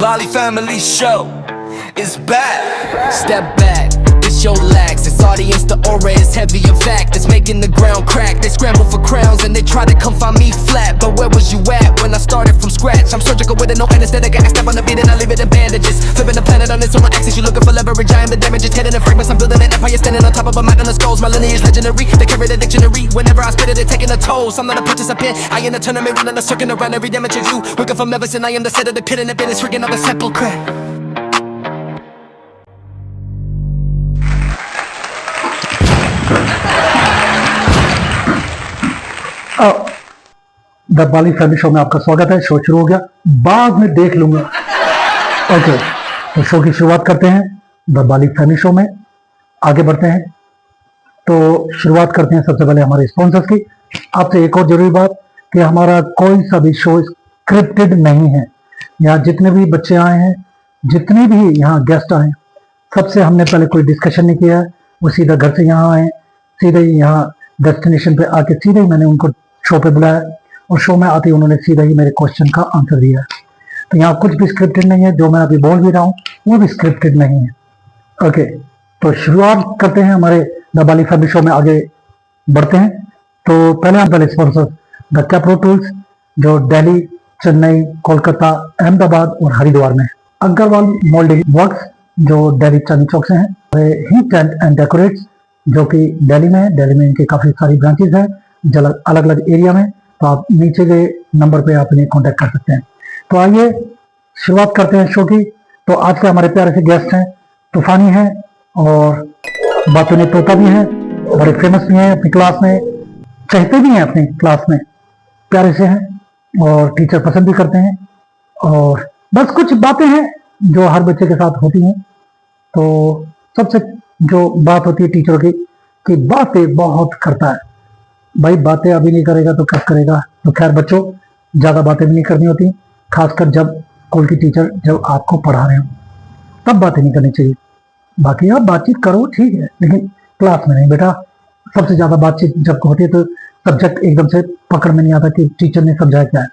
Bali Family Show is back. Step back, it's your lax. This audience, the aura is heavy in fact. It's making the ground crack. They scramble for crowns and they try to come find me flat. But where was you at when I started from scratch? I'm surgical with it, no anesthetic. I step on the beat and I leave it in bandages. Flipping the planet on its own axis. You looking for leverage, I am the damage. It's hidden in fragments. I'm building an empire, standing on top of a mountain of skulls. My lineage legendary. They carry the dictionary. Whenever I spit it, they're taking a toll. So I'm not a participant. I in a tournament, running a circuit around every damage of you. Working from Everson, I am the set of the pit and the bit is freaking of a sepulchre. The Bali family show में आपका स्वागत है। Show शुरू हो गया, बाद में देख लूंगा। ओके, तो शो की शुरुआत करते हैं द बाली फैमिली शो में। आगे बढ़ते हैं तो शुरुआत करते हैं सबसे पहले हमारे स्पॉन्सर्स की। आपसे एक और जरूरी बात कि हमारा कोई सा भी शो स्क्रिप्टेड नहीं है। यहाँ जितने भी बच्चे आए हैं, जितने भी यहाँ गेस्ट आए, सबसे हमने पहले कोई डिस्कशन नहीं किया है। वो सीधा घर से यहाँ आए, सीधे ही यहाँ डेस्टिनेशन पे आके सीधे ही मैंने उनको शो पे बुलाया और शो में आते ही उन्होंने सीधा ही मेरे क्वेश्चन का आंसर दिया है। तो यहाँ कुछ भी स्क्रिप्टेड नहीं है। जो मैं अभी बोल भी रहा हूँ वो भी स्क्रिप्टेड नहीं है। ओके, तो शुरुआत करते हैं हमारे द बाली फैमिली शो में। आगे बढ़ते हैं तो पहले स्पॉन्सर द कैप्रो टूल्स, जो दिल्ली, चेन्नई, कोलकाता, अहमदाबाद और हरिद्वार में। अग्रवाल मोल्डिंग वर्क्स, जो दिल्ली चांदनी चौक से हैं। ही टेंट एंड डेकोरेट्स, जो कि दिल्ली में है। दिल्ली में इनकी काफ़ी सारी ब्रांचेज हैं अलग अलग एरिया में। तो आप नीचे के नंबर पे आप इन्हें कांटेक्ट कर सकते हैं। तो आइए शुरुआत करते हैं शो की। तो आज के हमारे प्यारे से गेस्ट हैं, तूफानी हैं और बातों ने तोता भी हैं, बड़े फेमस भी हैं अपनी क्लास में, चाहते भी हैं अपनी क्लास में, प्यारे से हैं और टीचर पसंद भी करते हैं। और बस कुछ बातें हैं जो हर बच्चे के साथ होती हैं। तो सबसे जो बात होती है टीचरों की कि बातें बहुत करता है। भाई बातें अभी नहीं करेगा तो कब करेगा। तो खैर बच्चों, ज़्यादा बातें भी नहीं करनी होती, खासकर जब स्कूल की टीचर जब आपको पढ़ा रहे हो तब बातें नहीं करनी चाहिए। बाकी आप बातचीत करो ठीक है, लेकिन क्लास में नहीं बेटा। सबसे ज़्यादा बातचीत जब होती है तो सब्जेक्ट एकदम से पकड़ में नहीं आता कि टीचर ने समझाया क्या है।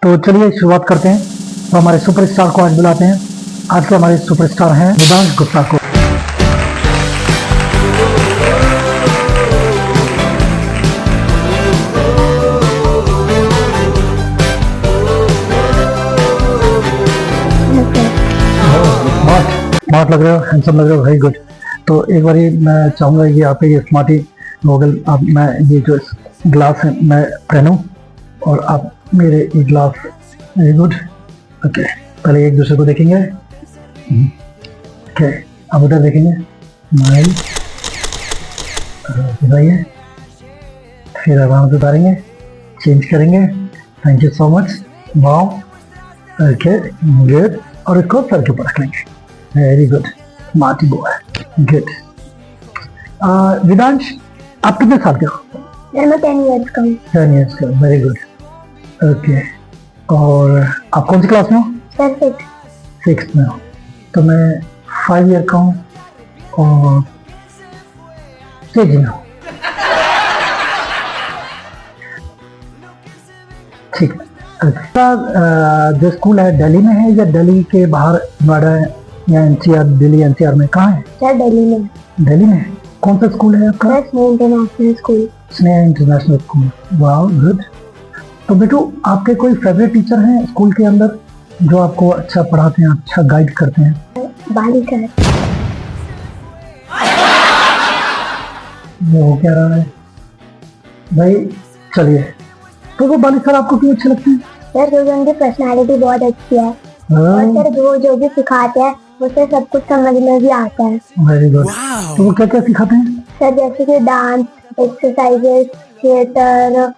तो चलिए शुरुआत करते हैं। तो हमारे सुपरस्टार को आज बुलाते हैं। आज के हमारे सुपरस्टार हैं विदांश गुप्ता को। स्मार्ट लग रहे हो, हैंडसम लग रहे हो, वेरी गुड। तो एक बार मैं चाहूँगा कि आप ये स्मार्टी गॉगल, आप मैं ये जो ग्लास है मैं पहनूं और आप मेरे ये ग्लास, वेरी गुड। ओके, पहले एक दूसरे को देखेंगे। ओके, अब उधर देखेंगे, स्माइल बताइए, फिर अब हम उतारेंगे, चेंज करेंगे। Thank you so much, wow. Okay good, और इसको सर के ऊपर रख लेंगे। Very good, smarty boy, good. Vidansh, आप कितने साल के हो? मैं 10 इयर्स का हूँ। 10 इयर्स का, वेरी गुड। ओके, और आप कौन सी क्लास में हो? सर 6th में हो। तो मैं 5 ईयर का हूँ और KG में हूँ। ठीक है। जो स्कूल है दिल्ली में है या दिल्ली के बाहर, नोएडा या NCR, दिल्ली NCR में कहाँ है? सर दिल्ली में। दिल्ली में है। कौन सा स्कूल है आपका? Sneha international school. Sneha international school, वाह गुड। तो बेटू, आपके कोई फेवरेट टीचर हैं स्कूल के अंदर जो आपको अच्छा पढ़ाते हैं, अच्छा गाइड करते हैं? बाली सर। वो क्या रहा है भाई? चलिए, तो वो बाली सर आपको क्यों अच्छे लगते हैं? सर क्योंकि उनकी पर्सनालिटी बहुत अच्छी है और सर वो जो भी सिखाते हैं उससे सब कुछ समझ में भी आता है। Very good. तो वो क्या क्या सिखाते हैं? सर जैसे कि डांस, एक्सरसाइजेस, थिएटर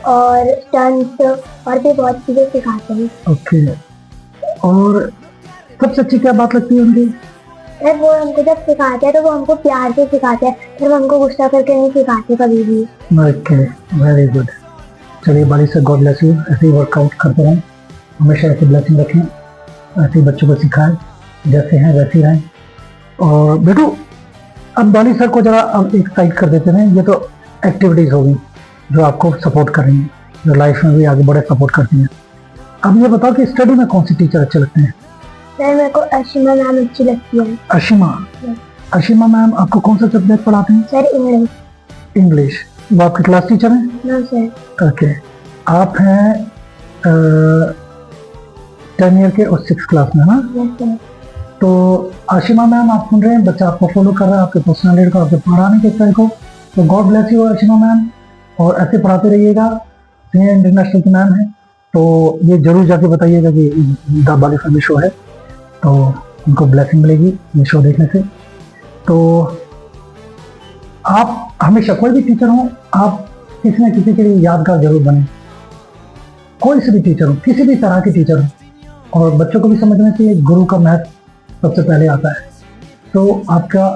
और स्टंट्स और भी बहुत चीजें सिखाते हैं। ओके, और सबसे अच्छी क्या बात लगती है उनकी? सर वो हमको जब सिखाते हैं तो वो हमको प्यार से सिखाते हैं, फिर वो हमको गुस्सा करके नहीं सिखाते कभी भी। Okay, very good. चलिए बाली सर, गॉड ब्लेस यू। ऐसे ही वर्कआउट करते रहें, हमेशा ऐसी ब्लेसिंग रखें, ऐसे ही बच्चों को सिखाएं, जैसे हैं वैसे ही रहें। और बेटू, अब बाली सर को जरा अब एक साइड कर देते हैं। ये तो एक्टिविटीज़ होगी जो आपको सपोर्ट कर रही हैं, जो लाइफ में भी आगे बड़े सपोर्ट करती हैं। अब ये बताओ कि स्टडी में कौन सी टीचर अच्छे लगते हैं? सर मेरे को अशिमा मैम अच्छी लगती है। अशिमा, अशिमा मैम आपको कौन सा सब्जेक्ट पढ़ाते हैं? Sir English. इंग्लिश। वो आपके क्लास टीचर हैं? No sir. ओके, आप हैं 10 ईयर के और 6 क्लास में, हाँ? Yes sir. तो आशिमा मैम आप सुन रहे हैं, बच्चा आपको फॉलो कर रहा है, आपके पर्सनालिटी को, आपके पढ़ाने के स्टाइल को, तो God bless you Ashima ma'am, और ऐसे पढ़ाते रहिएगा। सीनियर इंटरनेशनल की मैम है, तो ये जरूर जाके बताइएगा कि द बाली फैमिली शो है, तो उनको ब्लेसिंग मिलेगी ये शो देखने से। तो आप हमेशा, कोई भी टीचर हो, आप किसी न किसी के लिए यादगार जरूर बने। कोई से भी टीचर हो, किसी भी तरह के टीचर हो, और बच्चों को भी समझना चाहिए गुरु का महत्व सबसे पहले आता है। तो आपका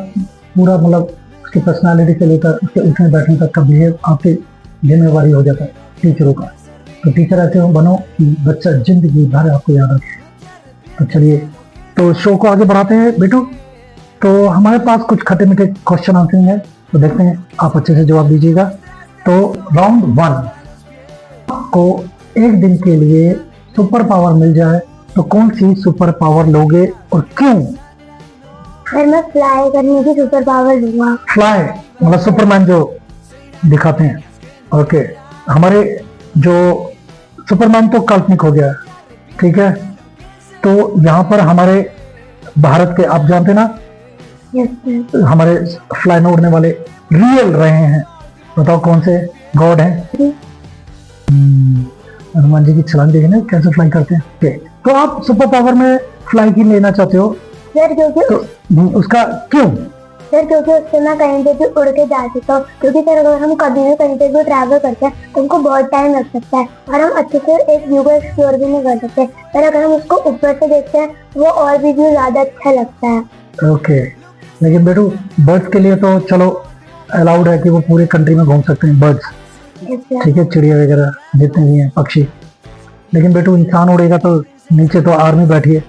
पूरा मतलब उसकी पर्सनालिटी से लेकर उसके उठने बैठने तक का बिहेव आपकी जिम्मेवारी हो जाता है टीचरों का। तो टीचर ऐसे हो बनो कि बच्चा जिंदगी भर आपको याद रखे। तो चलिए, तो शो को आगे बढ़ाते हैं बेटू। तो हमारे पास कुछ खट्टे मीठे क्वेश्चन आंसर हैं, तो देखते हैं आप अच्छे से जवाब दीजिएगा। तो राउंड 1, आपको एक दिन के लिए सुपर पावर मिल जाए तो कौन सी सुपर पावर लोगे और क्यों? सर मैं फ्लाई करने की सुपर पावर लूंगा। फ्लाई मतलब सुपरमैन जो दिखाते हैं। ओके, हमारे जो सुपरमैन तो काल्पनिक हो गया, ठीक है। तो यहाँ पर हमारे भारत के, आप जानते ना, यस सर। हमारे फ्लाई में उड़ने वाले रियल रहे हैं, बताओ कौन से गॉड हैं? हनुमान जी की छलांग देखिए ना कैसे फ्लाई करते हैं। Okay, तो आप सुपर पावर में फ्लाई की लेना चाहते हो? सर क्योंकि तो उसका क्यों? सर क्योंकि उससे मैं कहीं पे भी उड़ के जा सकता हूँ। क्योंकि सर अगर हम कभी भी कहीं पे भी ट्रैवल करते हैं तो हमको बहुत टाइम लग सकता है और हम अच्छे से एक व्यू को एक्सप्लोर भी नहीं कर सकते। पर अगर हम उसको ऊपर से देखते हैं वो और भी व्यू ज्यादा अच्छा लगता है। ओके, लेकिन बेटू बर्ड्स के लिए तो चलो अलाउड है कि वो पूरे कंट्री में घूम सकते हैं बर्ड्स, ठीक है, चिड़िया वगैरह जितने भी हैं पक्षी। लेकिन बेटू इंसान उड़ेगा तो नीचे तो आर्मी बैठी है,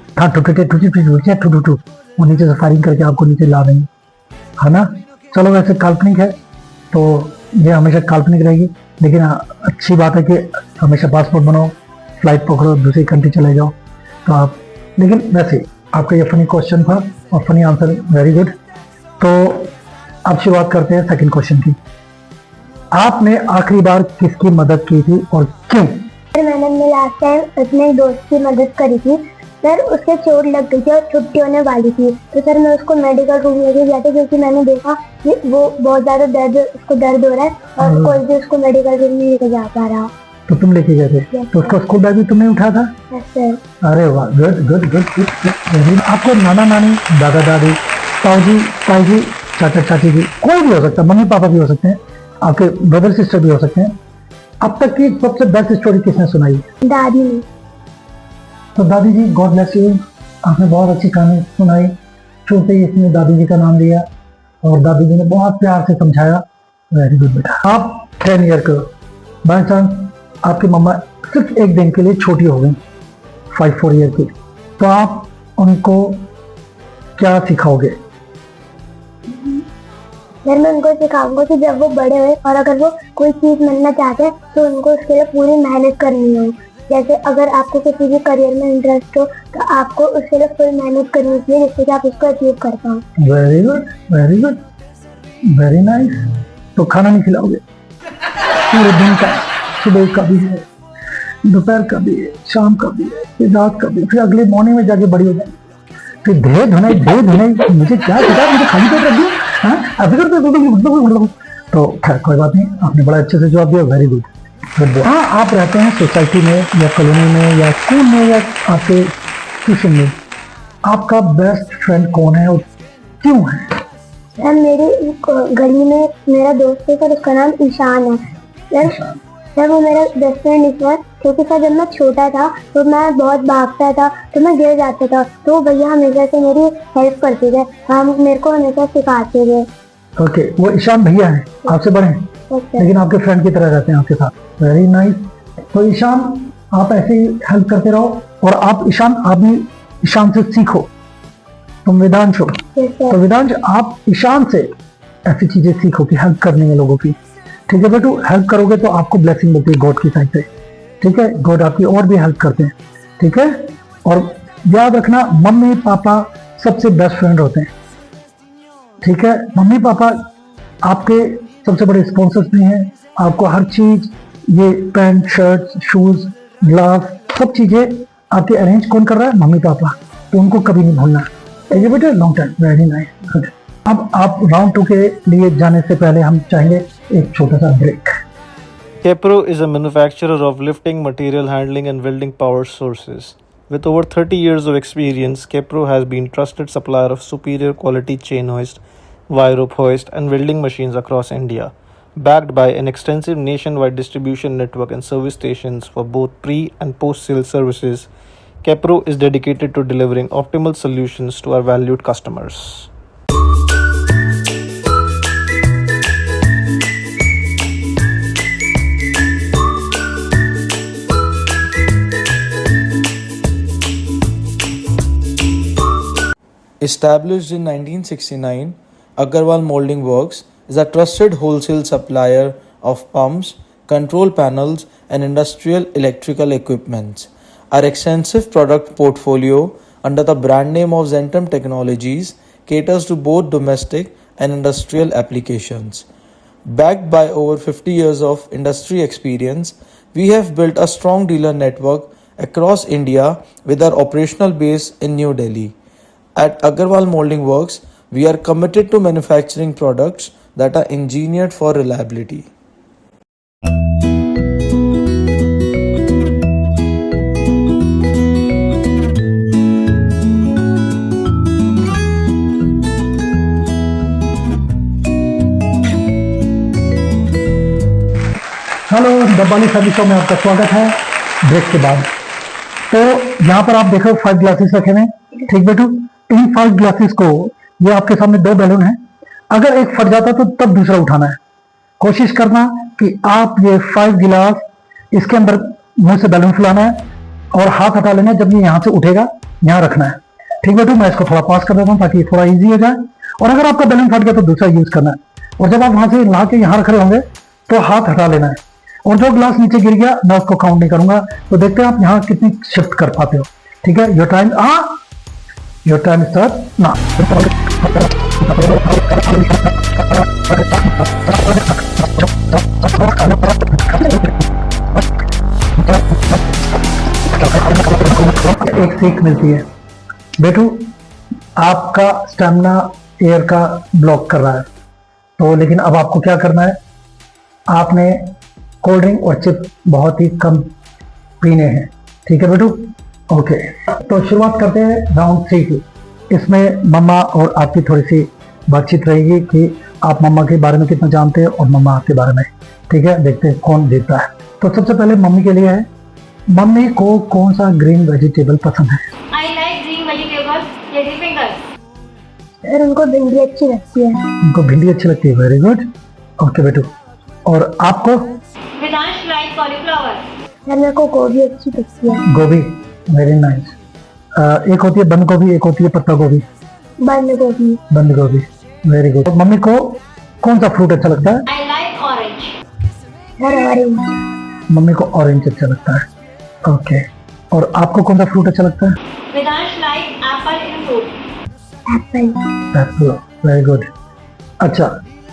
वो नीचे से फायरिंग करके आपको नीचे ला देंगे, है ना। चलो वैसे काल्पनिक है तो ये हमेशा काल्पनिक रहेगी, लेकिन अच्छी बात है कि हमेशा पासपोर्ट बनाओ, फ्लाइट पकड़ो, दूसरी कंट्री चले जाओ तो आप। लेकिन वैसे आपका ये फनी क्वेश्चन था और फनी आंसर, वेरी गुड। तो अब शुरुआत करते हैं सेकंड क्वेश्चन की। आपने आखिरी बार किसकी मदद की थी और क्यों? मैंने लास्ट टाइम अपने दोस्त की मदद करी थी। सर उसके चोट लग गई थी और छुट्टी होने वाली थी, तो सर मैं उसको मेडिकल रूम लेके गया था क्योंकि मैंने देखा कि वो बहुत ज्यादा उसको दर्द हो रहा है और कोई भी उसको मेडिकल रूम नहीं लेके जा पा रहा। तो तुम लेके गए थे? तो उसका स्कूल बैग भी तुमने उठाया था? Yes sir. अरे वाह, गुड गुड गुड। आपको नाना नानी, दादा दादी, ताऊ जी, ताई जी, चाचा चाची जी, कोई भी हो सकता है, मम्मी पापा भी हो सकते हैं, आपके ब्रदर सिस्टर भी हो सकते हैं। अब तक की सबसे बेस्ट स्टोरी किसने सुनाई? दादी ने। तो दादी जी, गॉड ब्लेस यू, आपने बहुत अच्छी कहानी सुनाई। छोटे ही इसने दादी जी का नाम लिया और दादी जी ने बहुत प्यार से समझाया। वेरी गुड बेटा। आप 10 ईयर के हो, बाय चांस आपकी मम्मा सिर्फ एक दिन के लिए छोटी हो गई, 5-4 ईयर की, तो आप उनको क्या सिखाओगे? सर मैं उनको सिखाऊंगा कि जब वो बड़े हुए और अगर वो कोई चीज बनना चाहते हैं तो उनको उसके लिए पूरी मेहनत करनी हो। जैसे अगर आपको किसी भी करियर में इंटरेस्ट हो तो आपको उसके लिए फुल मेहनत करनी चाहिए जिससे कि आप उसको अचीव कर पाओ। Very good, very good, very nice. तो खाना नहीं खिलाओगे पूरे दिन का? सुबह का भी है, दोपहर का भी है, शाम का भी है, फिर रात का भी, फिर अगले मॉर्निंग में जाके बड़ी हो जाएगी, फिर धे धुनाई मुझे क्या पता, मुझे खाली पेट रख दिया, अभी तो खैर कोई बात नहीं, आपने बड़ा अच्छे से जवाब दिया, वेरी गुड। हाँ, आप रहते हैं सोसाइटी में या कॉलोनी में या स्कूल में या आपके ट्यूशन में, आपका बेस्ट फ्रेंड कौन है और क्यों है? सर मेरी गली में मेरा दोस्त है सर, उसका नाम ईशान है। सर वो मेरा बेस्ट फ्रेंड इसलिए क्योंकि सर जब मैं छोटा था तो मैं बहुत भागता था तो मैं गिर जाता था, तो भैया हमेशा से मेरी हेल्प करते थे, हम मेरे को हमेशा सिखाते थे। ओके, वो ईशान भैया हैं, आपसे बड़े हैं लेकिन आपके फ्रेंड की तरह रहते हैं आपके साथ। Very nice. तो ईशान, आप ऐसे ही हेल्प करते रहो और आप भी ईशान से सीखो। तुम वेदांश हो, तो वेदांश आप ईशान से ऐसी चीजें सीखो कि हेल्प करनी है लोगों की, ठीक है बेटू। हेल्प करोगे तो आपको ब्लेसिंग मिलती है गॉड की साइड से, ठीक है। गॉड आपकी और भी हेल्प करते हैं, ठीक है। और याद रखना, मम्मी पापा सबसे बेस्ट फ्रेंड होते हैं, ठीक है। मम्मी पापा आपके सबसे बड़े स्पॉन्सर्स भी हैं। आपको हर चीज, ये पैंट शर्ट शूज ग्लास सब चीजें आपके अरेंज कौन कर रहा है? Mummy papa. तो उनको कभी नहीं भूलना। ये बेटा long time, very nice, good. अब आप राउंड 2 के लिए जाने से पहले हम चाहेंगे एक छोटा सा break. Kepro is a manufacturer of lifting, material handling and welding power sources. With over 30 years of experience, Kepro has been trusted supplier of superior quality chain hoist, wire rope hoist and welding machines across India. Backed by an extensive nationwide distribution network and service stations for both pre and post sale services, Kepro is dedicated to delivering optimal solutions to our valued customers. Established in 1969, Agarwal Molding Works is a trusted wholesale supplier of pumps, control panels, and industrial electrical equipments. Our extensive product portfolio under the brand name of Zentum Technologies caters to both domestic and industrial applications. Backed by over 50 years of industry experience, we have built a strong dealer network across India with our operational base in New Delhi. At Agarwal Molding Works, we are committed to manufacturing products that are engineered for reliability. हेलो, दबाली family show में आपका स्वागत है break के बाद। तो यहाँ पर आप देखो 5 ग्लासेस रखे हैं, ठीक बेटू। इन 5 ग्लासेस को, ये आपके सामने 2 बैलून हैं, अगर एक फट जाता तो तब दूसरा उठाना है। कोशिश करना कि आप ये 5 गिलास इसके अंदर मुंह से बैलून फुलाना है और हाथ हटा लेना है। जब ये यहाँ से उठेगा यहाँ रखना है, ठीक बेटू। मैं इसको थोड़ा पास कर देता हूँ ताकि थोड़ा ईजी हो जाए। और अगर आपका बैलून फट गया तो दूसरा यूज करना है। और जब आप वहां से ला के यहाँ रख रहे होंगे तो हाथ हटा लेना है। और जो ग्लास नीचे गिर गया मैं उसको काउंट नहीं करूंगा। तो देखते हैं आप यहाँ कितनी शिफ्ट कर पाते हो, ठीक है। योर टाइम स्टार्ट ना। एक सीख मिलती है बेटू। आपका स्टेमिना एयर का ब्लॉक कर रहा है, तो लेकिन अब आपको क्या करना है? आपने कोल्ड ड्रिंक और चिप बहुत ही कम पीने हैं, ठीक है बेटू। ओके, तो शुरुआत करते हैं राउंड 3 की। इसमें मम्मा और आपकी थोड़ी सी बातचीत रहेगी कि आप मम्मा के बारे में कितना जानते हैं और मम्मा आपके बारे में, ठीक है। देखते हैं कौन जीतता है। तो सबसे पहले मम्मी के लिए है, मम्मी को कौन सा ग्रीन वेजिटेबल पसंद है? I like green vegetables, lady fingers. Sir उनको भिंडी अच्छी लगती है। उनको भिंडी अच्छी लगती है, वेरी गुड। ओके बेटू, और आपको? Vidansh like cauliflower. सर मेरे को गोभी अच्छी लगती है। गोभी, वेरी नाइस। एक होती है बंद गोभी, एक होती है पत्ता गोभी। बंद गोभी। बंद गोभी, वेरी गुड। मम्मी को कौन सा फ्रूट अच्छा लगता है? I like orange. Sir orange. Mummy को ऑरेंज अच्छा लगता है। ओके, और आपको कौन सा फ्रूट अच्छा लगता है? Vidansh like apple in fruit. Apple. Apple, very good. अच्छा,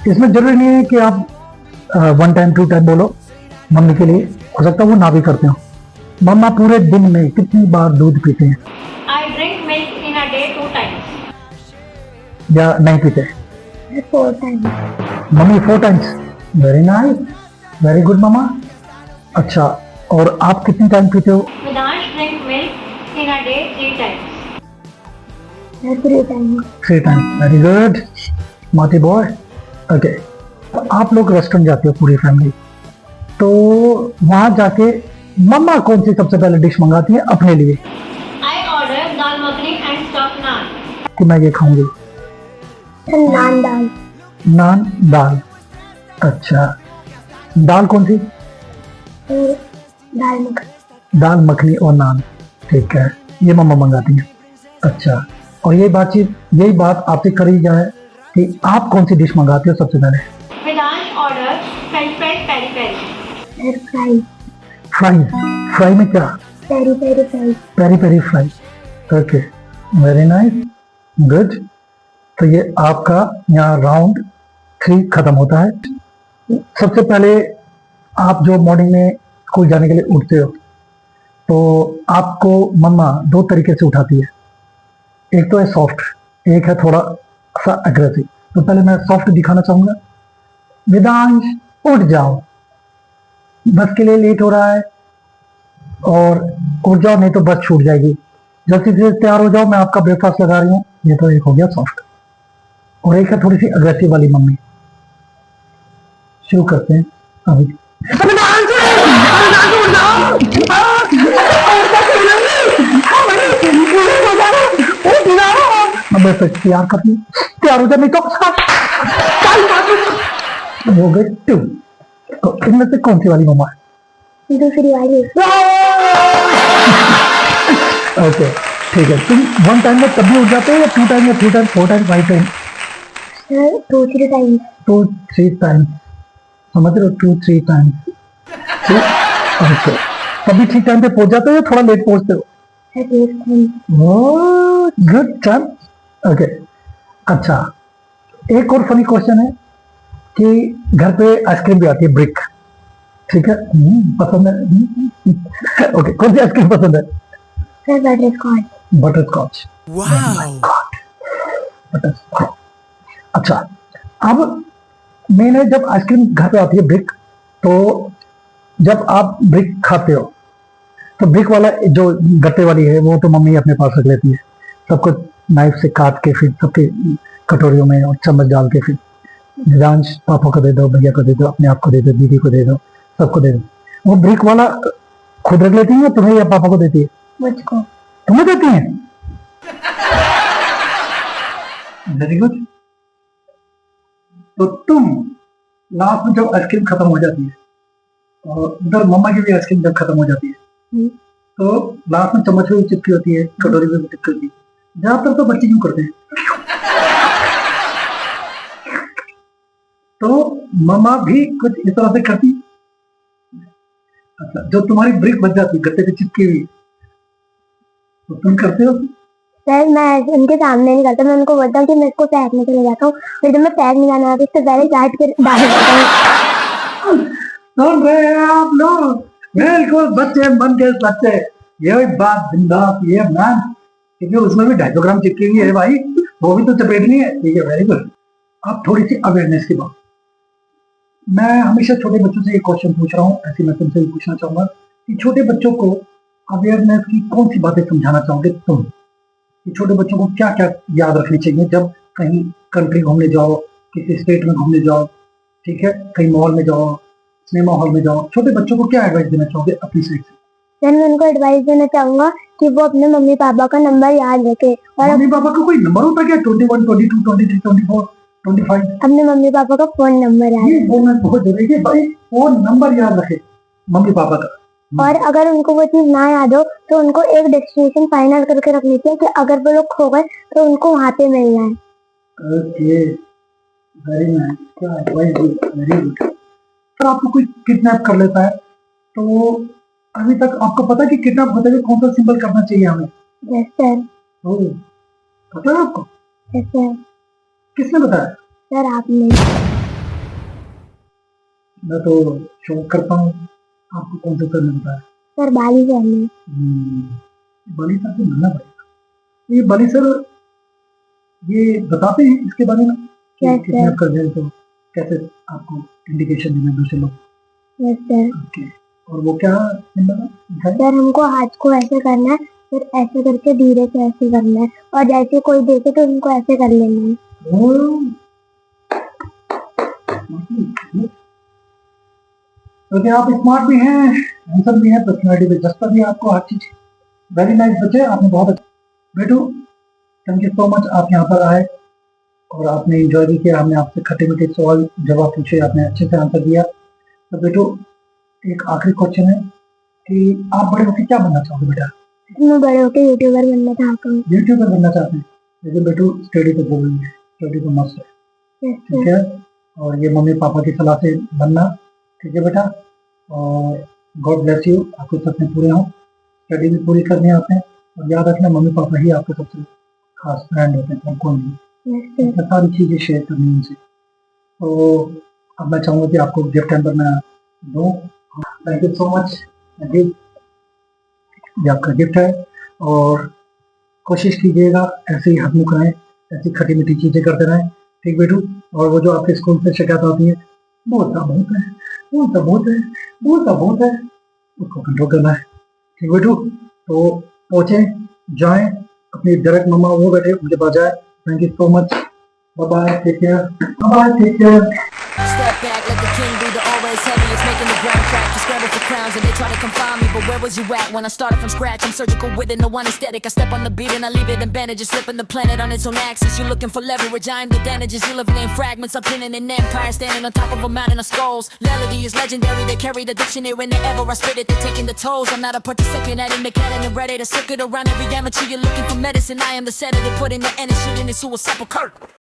इसमें जरूरी नहीं है कि आप 1 टाइम 2 टाइम बोलो। मम्मी के लिए हो सकता है वो ना भी करते हो। मम्मा पूरे दिन में कितनी बार दूध पीते हैं I drink milk in a day 2 times. या नहीं पीते? 4 time. Mummy 4 times, very nice, very good mamma. अच्छा, और आप कितनी टाइम पीते हो? Vidansh drink milk in a day 3 times. 3 time. 3 times, very good माटी बॉय। ओके, आप लोग रेस्टोरेंट जाते हो पूरी फैमिली, तो वहां जाके मम्मा कौन सी सबसे पहले डिश मंगाती है अपने लिए I order dal makhani and stuffed naan. कि मैं ये खाऊंगी? सर नान दाल। नान दाल। अच्छा, दाल कौन सी? और दाल मखनी। दाल मखनी और नान, ठीक है, ये मम्मा मंगाती हैं। अच्छा, और यही बात आपसे करी जाए कि आप कौन सी डिश मंगाते हो सबसे पहले? Vidansh order french fries peri peri. Sir fry. Fry, fry में क्या? Peri peri fry. Peri peri fry, okay, very nice, good. तो ये आपका यहाँ राउंड 3 खत्म होता है। सबसे पहले आप जो मॉर्निंग में स्कूल जाने के लिए उठते हो तो आपको मम्मा 2 तरीके से उठाती है। एक तो है सॉफ्ट, एक है थोड़ा सा एग्रेसिव। तो पहले मैं सॉफ्ट दिखाना चाहूंगा। वेदांश उठ जाओ, बस के लिए लेट हो रहा है, और उठ जाओ नहीं तो बस छूट जाएगी। जल्दी से तैयार हो जाओ, मैं आपका ब्रेकफास्ट लगा रही हूँ। ये तो एक हो गया सॉफ्ट, और एक है थोड़ी सी अग्रेसिव वाली मम्मी। शुरू करते हैं अभी। तैयार करती, तैयार हो जाए नहीं तो हो गए 2। तो इनमें से कौन सी वाली मम्मा है? दूसरी वाली। ओके, ठीक है। तुम 1 टाइम में तभी उठ जाते हो या 2 टाइम या 3 time 4 time 5 time? 2-3 time. 2-3 time, समझ रहे हो? 2-3 टाइम। ओके, तभी ठीक टाइम पे पहुंच जाते हो या थोड़ा लेट पहुंचते हो? गुड चल। ओके, अच्छा, एक और फनी क्वेश्चन है कि घर पे आइसक्रीम भी आती है ब्रिक, ठीक है? पसंद है? ओके, कौन सी आइसक्रीम पसंद है? Sir butterscotch. बटरस्कॉच। बटरस्कॉच। अच्छा, अब मैंने जब आइसक्रीम घर पे आती है ब्रिक, तो जब आप ब्रिक खाते हो तो ब्रिक वाला जो गत्ते वाली है वो तो मम्मी अपने पास रख लेती है, सब कुछ नाइफ से काट के फिर सबके कटोरियों में और चम्मच डाल के फिर निदांश पापा को दे दो, भैया को दे दो, अपने आप को दे दो, दीदी को दे दो, सबको दे दो। वो ब्रिक वाला खुद रख लेती है तुम्हें या पापा को देती है? मुझको। तुम्हें देती है? Very good. तो तुम लास्ट में जब आइसक्रीम खत्म हो जाती है, और उधर मम्मा की भी आइसक्रीम जब खत्म हो जाती है, तो लास्ट में चम्मच में भी चिपकी होती है, कटोरी में भी चिपकी होती है। ज्यादातर तो बच्चे क्यों करते हैं? तो मम्मा भी कुछ इस तरह से करती। अच्छा, जो तुम्हारी ब्रिक बच जाती है गत्ते पे चिपकी हुई, तो तुम करते हो? सर मैं उनके सामने नहीं करता, मैं उनको बोलता हूँ कि मैं इसको फेंकने चले जाता हूँ, फिर जब मैं फेंक नहीं जाना आता इससे पहले काट कर डाल देता हूँ। सुन रहे हैं आप लोग? बिल्कुल बच्चे मन के बच्चे, ये बात बिंदास, ये मैन, क्योंकि उसमें भी 250 ग्राम चिपकी हुई है भाई, वो भी तो चपेटनी है। ठीक है, वेरी गुड। अब थोड़ी सी अवेयरनेस की बात। मैं हमेशा छोटे बच्चों से एक क्वेश्चन पूछ रहा हूँ, ऐसे मैं तुमसे भी पूछना चाहूंगा कि छोटे बच्चों को अवेयरनेस की कौन सी बातें समझाना चाहोगे तुम, कि छोटे बच्चों को क्या क्या याद रखनी चाहिए जब कहीं कंट्री घूमने जाओ, किसी स्टेट में घूमने जाओ, ठीक है, कहीं मॉल में जाओ, सिनेमा हॉल में जाओ, छोटे बच्चों को क्या एडवाइस देना चाहोगे अपनी साइड से? सर मैं उनको एडवाइस देना चाहूंगा कि वो अपने मम्मी पापा का नंबर याद रखे, और मम्मी पापा का कोई नंबर होता है क्या? 21, 22, 23, 24, 25? अपने मम्मी पापा का फोन नंबर याद ये बोलना बहुत जरूरी है भाई, फोन नंबर याद रखे मम्मी पापा का। और अगर उनको वो चीज ना याद हो तो उनको एक डेस्टिनेशन फाइनल करके रखनी चाहिए कि अगर वो लोग खो गए तो उनको वहां पे मिलना है। ओके, वेरी नाइस, क्या एडवाइस दी, वेरी गुड। अगर आपको कोई किडनैप कर लेता है तो अभी तक आपको पता है कि किडनैप होते हुए कौन सा सिंबल करना चाहिए हमें? Yes sir. ओह, पता है आपको? Yes sir. किसने बताया? सर आपने। मैं तो शौक करता हूँ, आपको कौन सा सर ने बताया? सर बाली सर ने। बली सर से मिलना पड़ेगा। ये बली सर ये बताते हैं इसके बारे में कि किडनैप कर जाए तो कैसे आपको इंडिकेशन देना दूसरे लोग? Yes sir. ओके, और वो क्या सिंबल है? सर हमको हाथ को ऐसे करना है, फिर ऐसे करके धीरे से ऐसे करना है, और जैसे कोई देखे तो उनको ऐसे कर लेना है। तो आप स्मार्ट भी हैं, हैंडसम भी हैं, पर्सनालिटी पे जस्ता भी है आपको हर चीज। वेरी नाइस बच्चे, आपने बहुत अच्छा। बेटू थैंक यू सो मच, आप यहाँ पर आए और आपने एंजॉय भी किया। हमने आपसे खट्टे मीठे सवाल जवाब पूछे, आपने अच्छे से आंसर दिया। तो बेटू एक आखिरी क्वेश्चन है कि आप बड़े होकर क्या बनना चाहोगे बेटा? मैं बड़े होकर यूट्यूबर बनना चाहता हूँ। यूट्यूबर बनना चाहते हैं? लेकिन बेटू स्टडी तो जरूरी है, स्टडी तो मस्ट है, ठीक है? और ये मम्मी पापा की सलाह से बनना, ठीक है बेटा? और गॉड ब्लेस यू, आपके सपने पूरे हों, स्टडी भी पूरी करनी है आपने, और याद रखना मम्मी पापा ही आपके सबसे खास फ्रेंड होते हैं, कोई नहीं। मैं सारी चीज़ें शेयर करनी है उनसे। तो अब मैं चाहूँगा कि आपको गिफ्ट हैम्पर मैं दूँ। Thank you so much. ये आपका गिफ्ट है और कोशिश कीजिएगा ऐसे ही हंसमुख रहें, ऐसी खटी मीठी चीज़ें करते रहें, ठीक बेटू। और वो जो आपके स्कूल से शिकायत आती है, बोलता बहुत है, बोलता बहुत है, बोलता बहुत है, उसको कंट्रोल करना है, ठीक बेटू। तो पहुँचे जाएं, अपनी डायरेक्ट मम्मा वो बैठे उनके पास जाए। Thank you so much, bye bye, take care, bye take care. Step back, let the king be the always heavy. It's making the ground crack. You scramble for crowns and they try to confine me. But where was you at when I started from scratch? I'm surgical with it, no anesthetic. I step on the beat and I leave it in bandages. Slipping the planet on its own axis. You're looking for leverage, I am the damages. You're living in fragments. I'm pinning an empire, standing on top of a mountain of skulls. Melody is legendary, they carry the dictionary. Whenever I spit it, they're taking the tolls. I'm not a participant, I didn't make it and ready to circuit around every amateur. You're looking for medicine, I am the sedative. Putting the end and shooting it to a sepulcher.